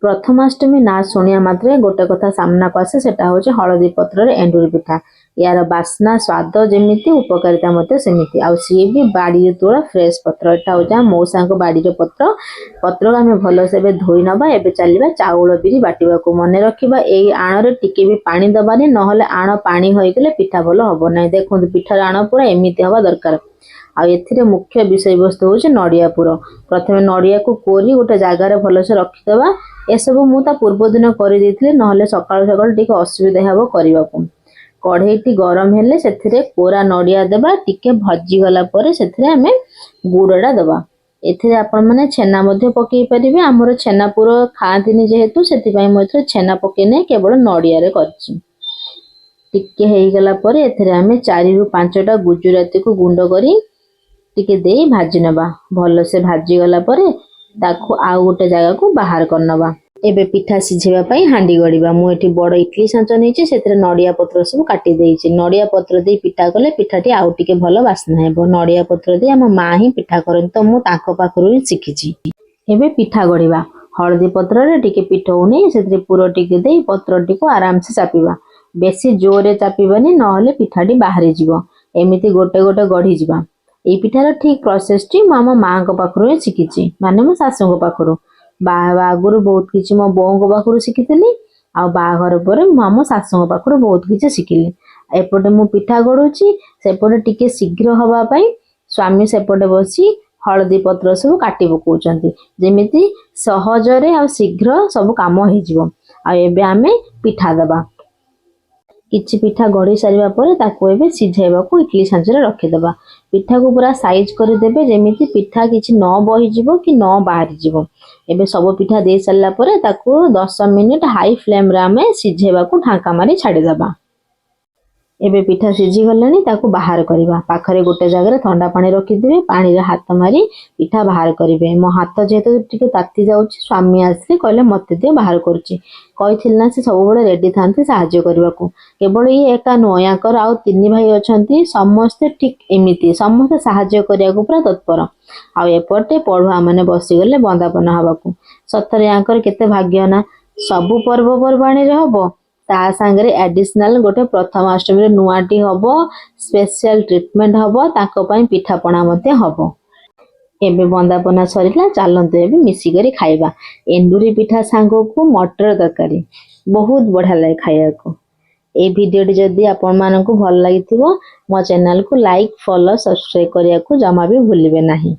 प्रथमाष्टमी ना शुणिया मात्रे गोटे कथा सामना को आसे सेटा होचे हळदी पत्र एंडुरी पिठा। यार बास्ना स्वाद जेमिति उपकारिता मते सेमिति आउ सी भी बाड़ी तोड़ा फ्रेश पत्र एटा होचा मौसा को बाड़ी पत्र पत्र को आमे भलो से धोई नबा। एबे चलीबा चाउल बिरी बाटिबा को मने रखिबा। एई आण रे टिके भी पानी दबानी नहले आण पानी होई गेले पिठा भलो हबो नै। देखो पिठार आण पूरा एमिति हवा दरकार। आ एथिरे मुख्य विषय वस्तु होचे नडिया पुर। प्रथमे नडिया को कोरी गोटे जगह रे भलो से रखि देबा। ए सब मु ता पूर्व दिन करि देथिले नहले सकाळ सकाळ टिके असुविधा हेबो करिबा को। कढ़ईटी गरम हेले सेथिरे कोरा नडिया देबा। टिके भजी गला परे सेथिरे हमें गुड़डा देबा। एथिरे आपण माने छेना मध्ये पकई परिबे। हमर छेना पुर खातिनी जेहेतु सेति पई म एथिरे छेना पकई नै केवल नडिया रे करछि। टिके हेई गला परे एथिरे हमें 4 रु 5 टा गुजराती को गुंड करी टिके देई भाजी नबा। भलो से भाजी गला परे ताकू आउ गोटे जगह को बाहर करनबा। एबे पिठा सिझेबा पई हांडी गड़ीबा। मु एठी बड़ इडली सांच नेछि सेथिरे नडिया पत्र सब काटी देइछि। नडिया पत्र दे पिठा कले पिठाटी आउ टिके भलो वासना हेबो। नडिया पत्र दे हम मा ही पिठा करन त मु ताको पाखरु ही सिखिछि। एबे पिठा गड़ीबा। हळदी पत्र रे टिके पिठौ नै सेथिरे पुरो टिके देई पत्रटी को आराम से चापिबा। बेसी जोरे चापिबानी नहले पिठाटी बाहरी जिवो। एमिति गोटे गोटे गढ़ी जिबा। ए पिठार ठीक प्रोसेस टी मामा मां को पाखरु ही सिखिछि माने मो सासु को पाखरु। बाहा आगुरु बहुत किछि मो बों को पाखरु सिखिथिली। आ बाहाघर परे मामो सासु को पाखरु बहुत किछि सिखिली। एपटे मु पिठा गडुछि सेपटे टिके शीघ्र हवा पई स्वामी सेपटे बसी हळदी पत्र सब काटी पकोचंती जेमिति सहज रे आ शीघ्र सब काम हो जिवो। आ एबे आमे पिठा दबा। किछि पिठा गढ़ी सारिबा परे ताको एबे सिझाइबा को इडली सांचरे रखि देबा। पिठा को पूरा साइज कर देबे जेमिति पिठा किछि न बही जिवो कि न बाहरी जिवो। एबे सब पिठा दे सल्ला परे ताको 10 मिनिट हाई फ्लेम रे आमे सिझेबा को ढांका मारी छाडी देबा। एबे पिठा सिझी गलानी ताको बाहर करिबा। पाखरे गोटे जगह रे ठंडा पानी रखि देबे। पानी रे हाथ मारी पिठा बाहर करिवे। मो हाथ जेतो टिके ताती जाउछि स्वामी आसले कहले मते दे बाहर करछि। कहिथिल ना से सब बळे रेडी थांती सहाय्य करबा को। केवल ये एका नया कर आ 3 भाई अछंती समस्त ठीक एमिति समस्त सहाय्य करिया को पूरा तत्पर। आ एपटे पढुआ माने बसी गले बंदापना हबा को। सतरे यांकर केते भाग्य ना सब पर्व परबाणी रे हबो ता संगरे एडिशनल गोटे प्रथमाष्टमी रे नुआटी हबो स्पेशल ट्रीटमेंट हबो ताको पई पिठा पणा मते हबो। एबे बंदापना सरिला चालंते एबे मिसी करी खाइबा। एंडुरी पिठा सांगो को मटर तरकारी बहुत बढ़िया लागे खाइया को। ए वीडियो जदी आपण मानन को भल लागिथिबो मो चैनल को लाइक फॉलो सब्सक्राइब करिया को जमा भी भूलिबे नाही।